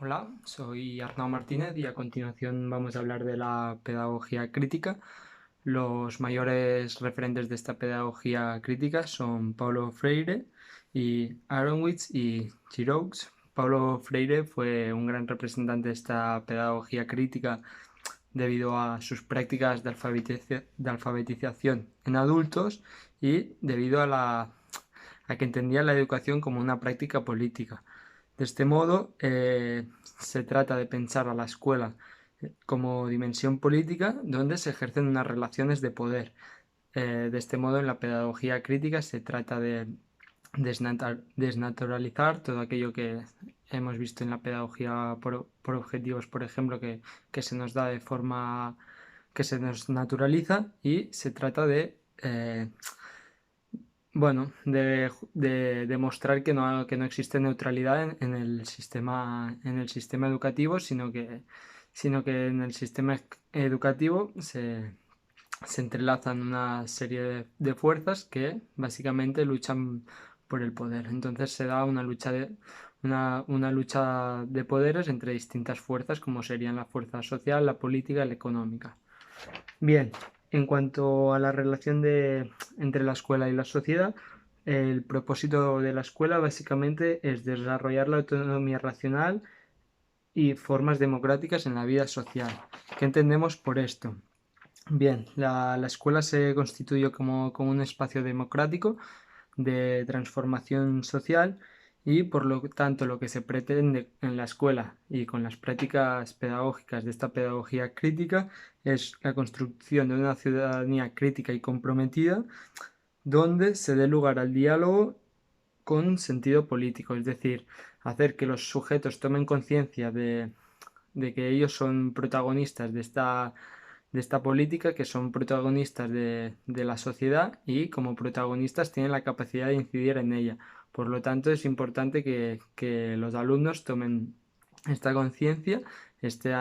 Hola, soy Arnau Martínez y a continuación vamos a hablar de la pedagogía crítica. Los mayores referentes de esta pedagogía crítica son Paulo Freire y Aronowitz y Giroux. Paulo Freire fue un gran representante de esta pedagogía crítica debido a sus prácticas de alfabetización en adultos y debido a que entendía la educación como una práctica política. De este modo, se trata de pensar a la escuela como dimensión política donde se ejercen unas relaciones de poder. De este modo, en la pedagogía crítica se trata de desnaturalizar todo aquello que hemos visto en la pedagogía por objetivos, por ejemplo, que se nos da de forma que se nos naturaliza y se trata de de demostrar que no existe neutralidad en el sistema educativo, sino que en el sistema educativo se entrelazan una serie de fuerzas que básicamente luchan por el poder. Entonces se da una lucha de poderes entre distintas fuerzas, como serían la fuerza social, la política y la económica. Bien, en cuanto a la relación entre la escuela y la sociedad, el propósito de la escuela básicamente es desarrollar la autonomía racional y formas democráticas en la vida social. ¿Qué entendemos por esto? Bien, la escuela se constituye como un espacio democrático de transformación social y por lo tanto lo que se pretende en la escuela y con las prácticas pedagógicas de esta pedagogía crítica es la construcción de una ciudadanía crítica y comprometida donde se dé lugar al diálogo con sentido político, es decir, hacer que los sujetos tomen conciencia de que ellos son protagonistas de esta política, que son protagonistas de la sociedad y como protagonistas tienen la capacidad de incidir en ella. Por lo tanto, es importante que los alumnos tomen esta conciencia, este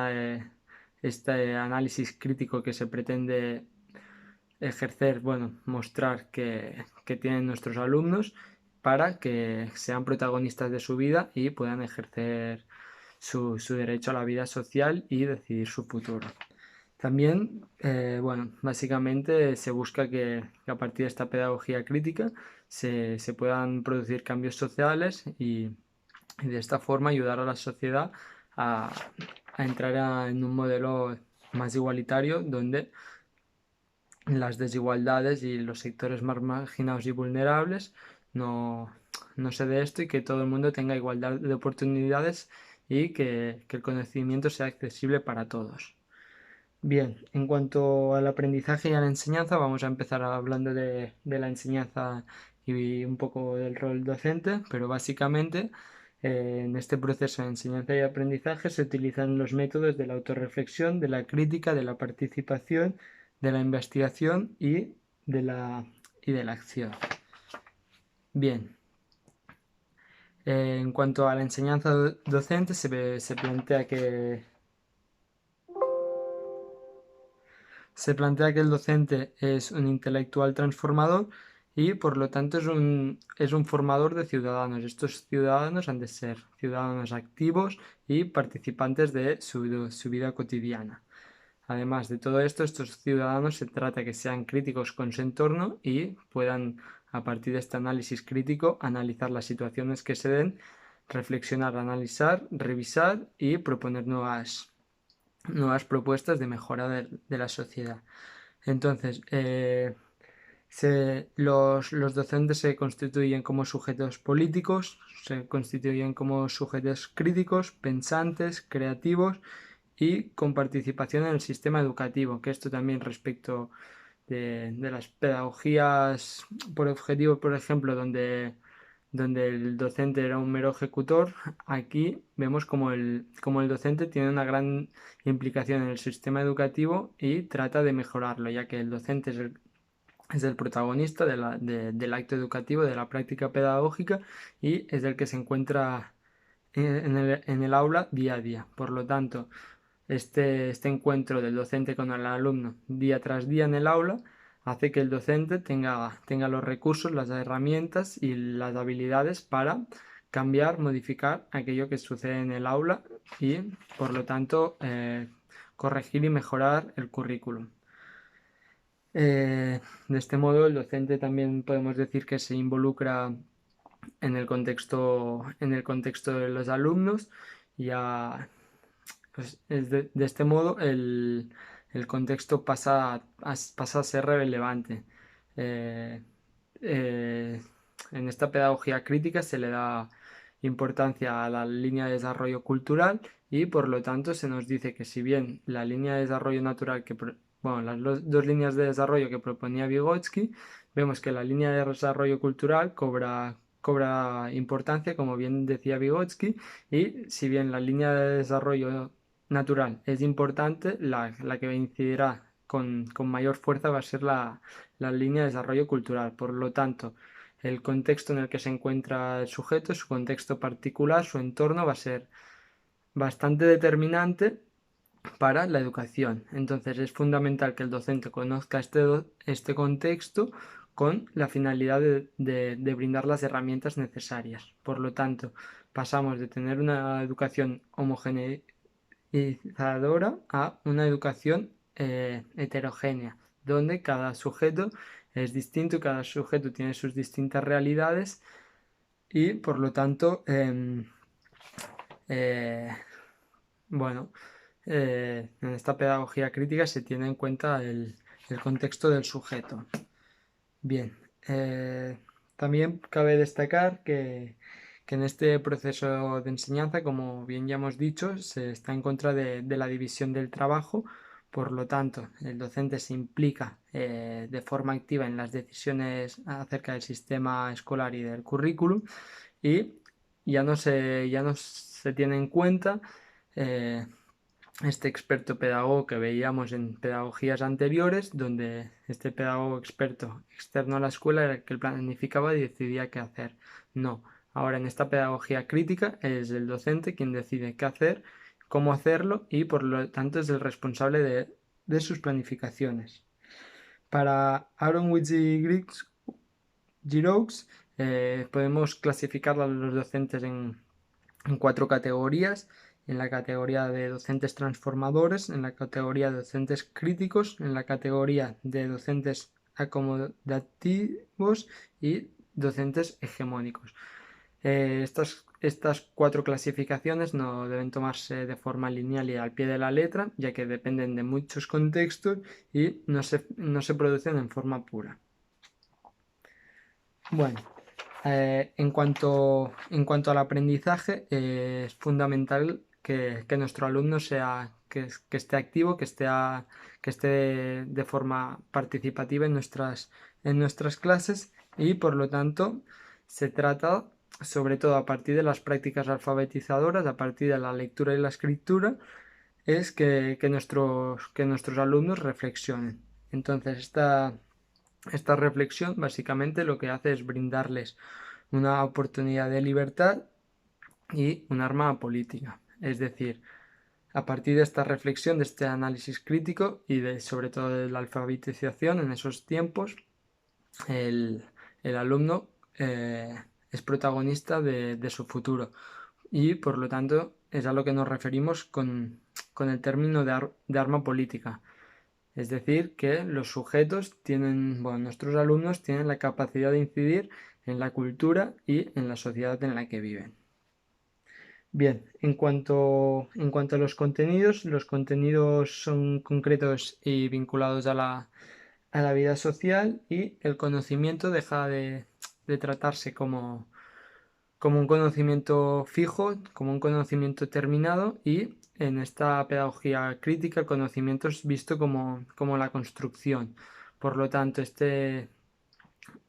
análisis crítico que se pretende ejercer, bueno, mostrar que tienen nuestros alumnos para que sean protagonistas de su vida y puedan ejercer su derecho a la vida social y decidir su futuro. También, básicamente se busca que a partir de esta pedagogía crítica se puedan producir cambios sociales y de esta forma ayudar a la sociedad a, a entrar en un modelo más igualitario donde las desigualdades y los sectores más marginados y vulnerables no, no se dé esto y que todo el mundo tenga igualdad de oportunidades y que el conocimiento sea accesible para todos. Bien, en cuanto al aprendizaje y a la enseñanza, vamos a empezar hablando de la enseñanza y un poco del rol docente, pero básicamente en este proceso de enseñanza y aprendizaje se utilizan los métodos de la autorreflexión, de la crítica, de la participación, de la investigación y de la acción. Bien, en cuanto a la enseñanza docente, se plantea se plantea que el docente es un intelectual transformador y por lo tanto es un formador de ciudadanos. Estos ciudadanos han de ser ciudadanos activos y participantes de su vida cotidiana. Además de todo esto, estos ciudadanos se trata que sean críticos con su entorno y puedan, a partir de este análisis crítico, analizar las situaciones que se den, reflexionar, analizar, revisar y proponer nuevas propuestas de mejora de la sociedad. Entonces, los docentes se constituyen como sujetos políticos, se constituyen como sujetos críticos, pensantes, creativos y con participación en el sistema educativo, que esto también respecto de las pedagogías por objetivo, por ejemplo, donde el docente era un mero ejecutor, aquí vemos como el docente tiene una gran implicación en el sistema educativo y trata de mejorarlo, ya que el docente es el protagonista del acto educativo, de la práctica pedagógica y es el que se encuentra en el aula día a día. Por lo tanto, este encuentro del docente con el alumno día tras día en el aula hace que el docente tenga los recursos, las herramientas y las habilidades para cambiar, modificar aquello que sucede en el aula y, por lo tanto, corregir y mejorar el currículum. De este modo, el docente también podemos decir que se involucra en el contexto de los alumnos. Ya, pues, de este modo el contexto pasa a ser relevante. Eh, eh, en esta pedagogía crítica se le da importancia a la línea de desarrollo cultural y por lo tanto se nos dice que si bien la línea de desarrollo natural bueno, las dos líneas de desarrollo que proponía Vygotsky, vemos que la línea de desarrollo cultural cobra importancia, como bien decía Vygotsky, y si bien la línea de desarrollo natural es importante, la que incidirá con mayor fuerza va a ser la línea de desarrollo cultural. Por lo tanto, el contexto en el que se encuentra el sujeto, su contexto particular, su entorno va a ser bastante determinante para la educación. Entonces es fundamental que el docente conozca este contexto con la finalidad de brindar las herramientas necesarias. Por lo tanto, pasamos de tener una educación homogeneizadora a una educación heterogénea, donde cada sujeto es distinto y cada sujeto tiene sus distintas realidades y por lo tanto, eh, bueno, en esta pedagogía crítica se tiene en cuenta el contexto del sujeto. Bien, también cabe destacar que en este proceso de enseñanza, como bien ya hemos dicho, se está en contra de la división del trabajo. Por lo tanto, el docente se implica de forma activa en las decisiones acerca del sistema escolar y del currículum y ya no se tiene en cuenta eh, este experto pedagogo que veíamos en pedagogías anteriores, donde este pedagogo experto externo a la escuela era el que planificaba y decidía qué hacer. No, ahora en esta pedagogía crítica es el docente quien decide qué hacer, cómo hacerlo y por lo tanto es el responsable de sus planificaciones. Para Aronowitz y Giroux podemos clasificar a los docentes en 4 categorías: en la categoría de docentes transformadores, en la categoría de docentes críticos, en la categoría de docentes acomodativos y docentes hegemónicos. Estas 4 clasificaciones no deben tomarse de forma lineal y al pie de la letra, ya que dependen de muchos contextos y no se producen en forma pura. Bueno, en cuanto al aprendizaje, es fundamental que nuestro alumno que esté activo, que esté de forma participativa en nuestras clases y por lo tanto se trata, sobre todo a partir de las prácticas alfabetizadoras, a partir de la lectura y la escritura, es que nuestros alumnos reflexionen. Entonces, esta reflexión básicamente lo que hace es brindarles una oportunidad de libertad y un arma política. Es decir, a partir de esta reflexión, de este análisis crítico y sobre todo de la alfabetización en esos tiempos, el, el alumno es protagonista de su futuro y por lo tanto es a lo que nos referimos con el término de arma política. Es decir, que los sujetos nuestros alumnos tienen la capacidad de incidir en la cultura y en la sociedad en la que viven. Bien, en cuanto a los contenidos son concretos y vinculados a la vida social y el conocimiento deja de tratarse como un conocimiento fijo, como un conocimiento terminado y en esta pedagogía crítica el conocimiento es visto como la construcción. Por lo tanto,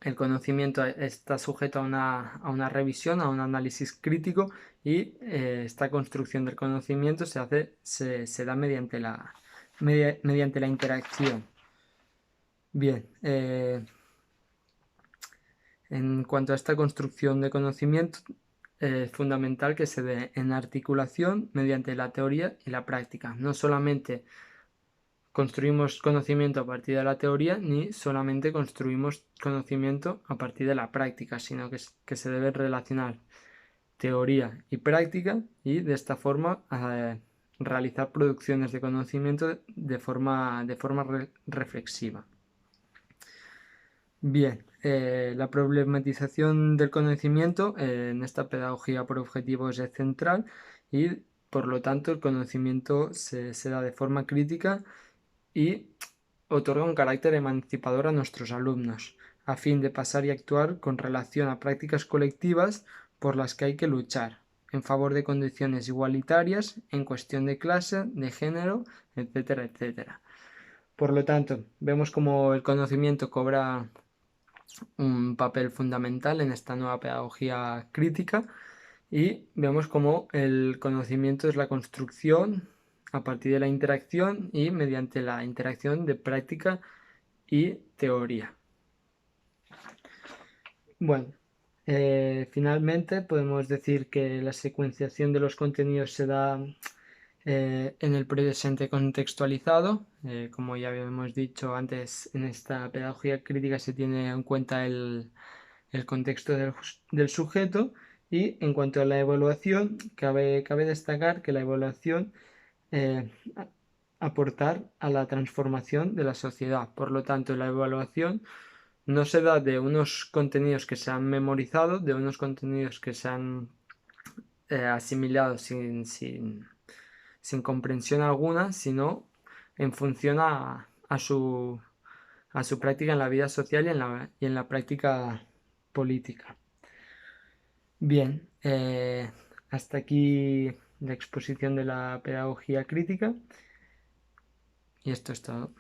el conocimiento está sujeto a una revisión, a un análisis crítico y esta construcción del conocimiento se da mediante la interacción. Bien, en cuanto a esta construcción de conocimiento, es fundamental que se dé en articulación mediante la teoría y la práctica. No solamente construimos conocimiento a partir de la teoría, ni solamente construimos conocimiento a partir de la práctica, sino que se debe relacionar teoría y práctica, y de esta forma realizar producciones de conocimiento de forma reflexiva. Bien, la problematización del conocimiento en esta pedagogía por objetivos es central y por lo tanto el conocimiento se da de forma crítica y otorga un carácter emancipador a nuestros alumnos, a fin de pasar y actuar con relación a prácticas colectivas por las que hay que luchar, en favor de condiciones igualitarias en cuestión de clase, de género, etcétera, etcétera. Por lo tanto, vemos como el conocimiento cobra un papel fundamental en esta nueva pedagogía crítica y vemos cómo el conocimiento es la construcción a partir de la interacción y mediante la interacción de práctica y teoría. Bueno, finalmente podemos decir que la secuenciación de los contenidos se da en el presente contextualizado. Como ya habíamos dicho antes, en esta pedagogía crítica se tiene en cuenta el contexto del sujeto, y en cuanto a la evaluación, cabe destacar que la evaluación eh, aportar a la transformación de la sociedad. Por lo tanto, la evaluación no se da de unos contenidos que se han memorizado, de unos contenidos que se han asimilado sin comprensión alguna, sino en función a su práctica en la vida social y en la práctica política. Bien, hasta aquí la exposición de la pedagogía crítica y esto es todo.